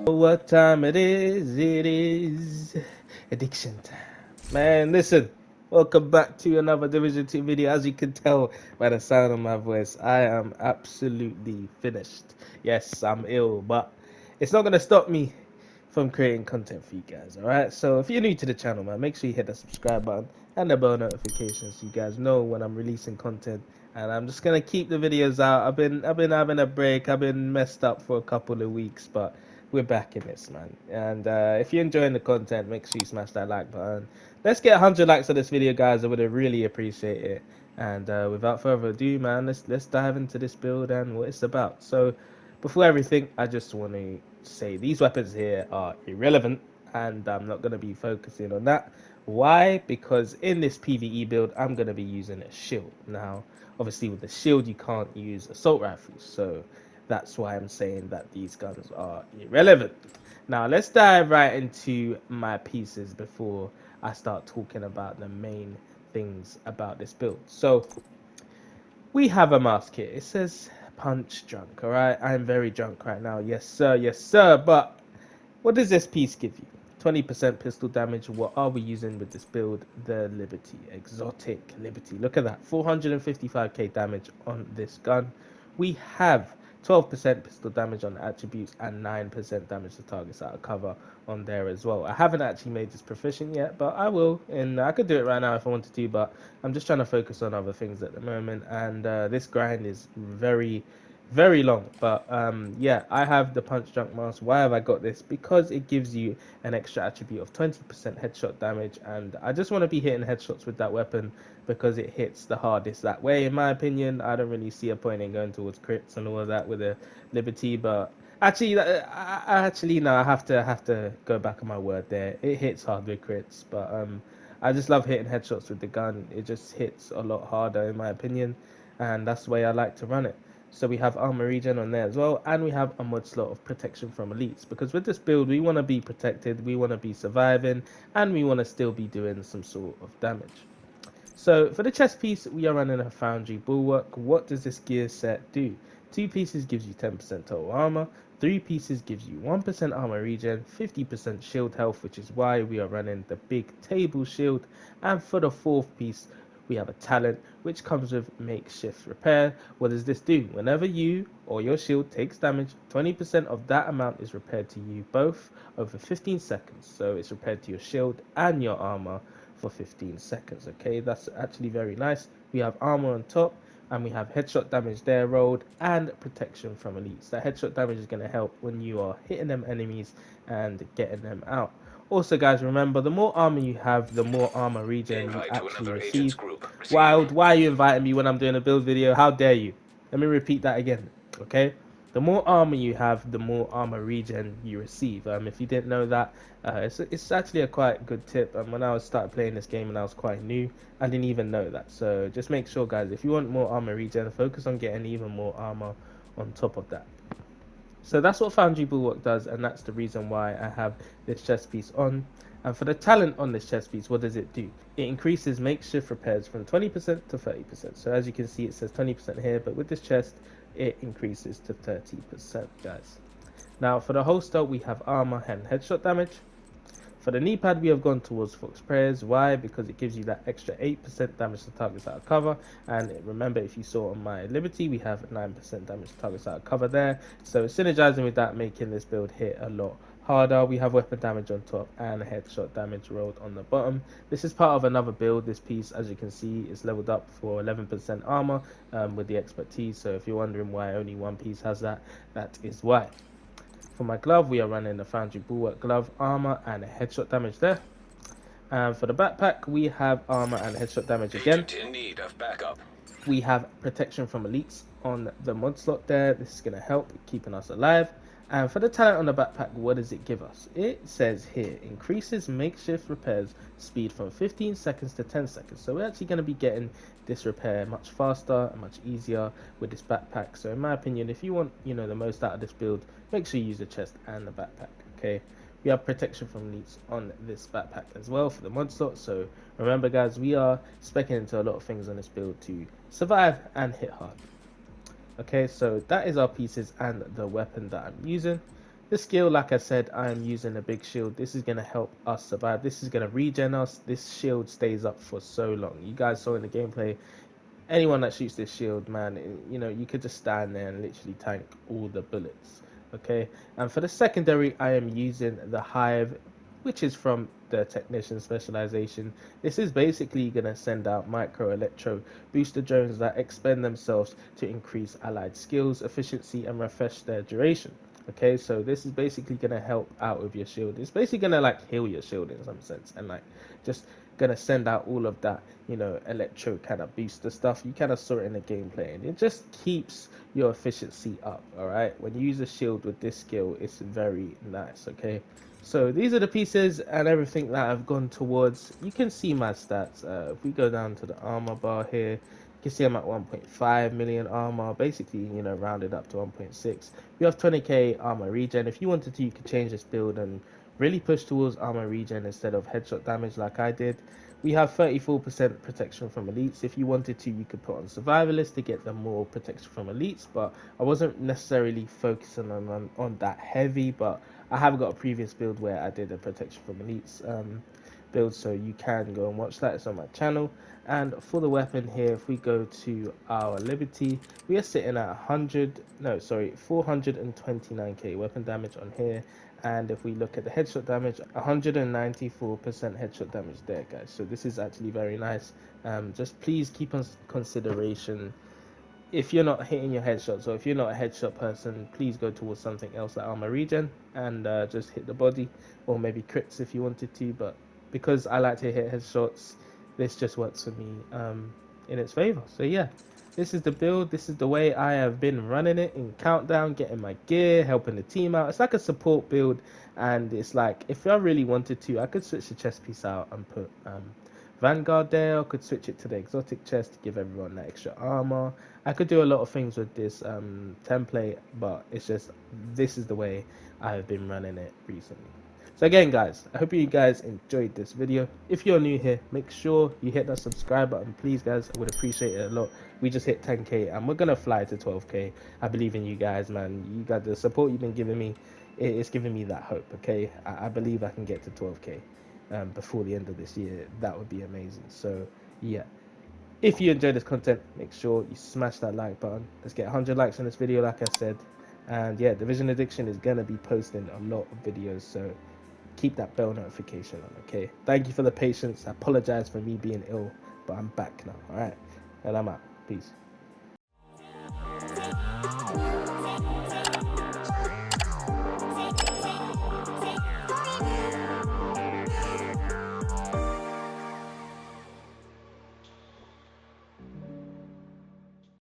What time it is addiction time. Man, listen, welcome back to another Division 2 video. As you can tell by the sound of my voice, I am absolutely finished. Yes, I'm ill, but it's not going to stop me from creating content for you guys, alright? So if you're new to the channel, man, make sure you hit the subscribe button and the bell notification so you guys know when I'm releasing content. And I'm just gonna keep the videos out. I've been having a break. I've been messed up for a couple of weeks, but we're back in this, man. And if you're enjoying the content, make sure you smash that like button. Let's get 100 likes on this video, guys. I would really appreciate it. And without further ado, man, let's dive into this build and what it's about. So before everything, I just want to say these weapons here are irrelevant, and I'm not going to be focusing on that. Why? Because in this PVE build, I'm going to be using a shield. Now, obviously, with the shield, you can't use assault rifles, so that's why I'm saying that these guns are irrelevant. Now, let's dive right into my pieces before I start talking about the main things about this build. So, we have a mask here. It says punch drunk, alright? I'm very drunk right now. Yes, sir. Yes, sir. But what does this piece give you? 20% pistol damage. What are we using with this build? The Liberty. Exotic Liberty. Look at that. 455k damage on this gun. We have 12% pistol damage on attributes and 9% damage to targets out of cover on there as well. I haven't actually made this proficient yet, but I will, and I could do it right now if I wanted to, but I'm just trying to focus on other things at the moment, and this grind is very long. But yeah, I have the punch drunk mask. Why have I got this? Because it gives you an extra attribute of 20% headshot damage, and I just want to be hitting headshots with that weapon because it hits the hardest that way, in my opinion. I don't really see a point in going towards crits and all of that with a Liberty, but actually, actually no, I have to go back on my word there. It hits hard with crits, but I just love hitting headshots with the gun. It just hits a lot harder, in my opinion, and that's the way I like to run it. So we have armor regen on there as well, and we have a mod slot of protection from elites, because with this build we want to be protected, we want to be surviving, and we want to still be doing some sort of damage. So for the chest piece, we are running a Foundry Bulwark. What does this gear set do? 2 pieces gives you 10% total armor, 3 pieces gives you 1% armor regen, 50% shield health, which is why we are running the big table shield, and for the 4th piece, we have a talent which comes with makeshift repair. What does this do? Whenever you or your shield takes damage, 20% of that amount is repaired to you both over 15 seconds. So it's repaired to your shield and your armor for 15 seconds. Okay, that's actually very nice. We have armor on top, and we have headshot damage there rolled, and protection from elites. That headshot damage is going to help when you are hitting them enemies and getting them out. Also, guys, remember, the more armor you have, the more armor regen you actually receive. Wild, why are you inviting me when I'm doing a build video? How dare you? Let me repeat that again, okay? The more armor you have, the more armor regen you receive. If you didn't know that, it's actually a quite good tip. When I was started playing this game and I was quite new, I didn't even know that. So just make sure, guys, if you want more armor regen, focus on getting even more armor on top of that. So that's what Foundry Bulwark does, and that's the reason why I have this chest piece on. And for the talent on this chest piece, what does it do? It increases makeshift repairs from 20% to 30%. So as you can see, it says 20% here, but with this chest, it increases to 30%, guys. Now for the holster, we have armor and headshot damage. For the knee pad, we have gone towards Fox Prayers. Why? Because it gives you that extra 8% damage to targets out of cover. And remember, if you saw on my Liberty, we have 9% damage to targets out of cover there. So synergizing with that, making this build hit a lot harder. We have weapon damage on top and headshot damage rolled on the bottom. This is part of another build. This piece, as you can see, is leveled up for 11% armor with the expertise. So if you're wondering why only one piece has that, that is why. For my glove, we are running the Foundry Bulwark glove, armor and headshot damage there. And for the backpack, we have armor and headshot damage again. In need of backup. We have protection from elites on the mod slot there. This is going to help keeping us alive. And for the talent on the backpack, what does it give us? It says here, increases makeshift repairs speed from 15 seconds to 10 seconds. So we're actually going to be getting this repair much faster and much easier with this backpack. So in my opinion, if you want, the most out of this build, make sure you use the chest and the backpack, okay? We have protection from elites on this backpack as well for the mod slot. So remember, guys, we are speccing into a lot of things on this build to survive and hit hard. Okay, so that is our pieces and the weapon that I'm using. The skill, like I said, I am using a big shield. This is going to help us survive. This is going to regen us. This shield stays up for so long. You guys saw in the gameplay, anyone that shoots this shield, man, you could just stand there and literally tank all the bullets. Okay, and for the secondary, I am using the hive, which is from the technician specialization. This is basically going to send out micro electro booster drones that expend themselves to increase allied skills efficiency and refresh their duration. Okay, so this is basically going to help out with your shield. It's basically going to like heal your shield in some sense, and like just gonna send out all of that, electro kind of booster stuff. You kind of saw it in the gameplay, and it just keeps your efficiency up. All right, when you use a shield with this skill, it's very nice. Okay, so these are the pieces and everything that I've gone towards. You can see my stats. If we go down to the armor bar here, you can see I'm at 1.5 million armor, basically, rounded up to 1.6. We have 20k armor regen. If you wanted to, you could change this build and really push towards armor regen instead of headshot damage like I did. We have 34% protection from elites. If you wanted to, you could put on survivalists to get them more protection from elites, but I wasn't necessarily focusing on that heavy. But I have got a previous build where I did a protection from elites build, so you can go and watch that. It's on my channel. And for the weapon here, if we go to our liberty, we are sitting at 429k weapon damage on here. And if we look at the headshot damage, 194% headshot damage there, guys. So this is actually very nice. Just please keep on consideration, if you're not hitting your headshots, or if you're not a headshot person, please go towards something else like armor regen and just hit the body, or maybe crits if you wanted to. But because I like to hit headshots, this just works for me in its favor. So yeah, this is the build. This is the way I have been running it in Countdown, getting my gear, helping the team out. It's like a support build, and it's like, if I really wanted to, I could switch the chest piece out and put Vanguard there. I could switch it to the exotic chest to give everyone that extra armor. I could do a lot of things with this template, but it's just, this is the way I have been running it recently. So again, guys, I hope you guys enjoyed this video. If you're new here, make sure you hit that subscribe button, please, guys. I would appreciate it a lot. We just hit 10k and we're gonna fly to 12k. I believe in you guys, man. You got the support you've been giving me. It's giving me that hope. Okay, I believe I can get to 12k before the end of this year. That would be amazing. So yeah, if you enjoyed this content, make sure you smash that like button. Let's get 100 likes on this video, like I said. And yeah, Division Addiction is gonna be posting a lot of videos, so keep that bell notification on. Okay, thank you for the patience. I apologize for me being ill, but I'm back now. All right, and I'm out. Peace.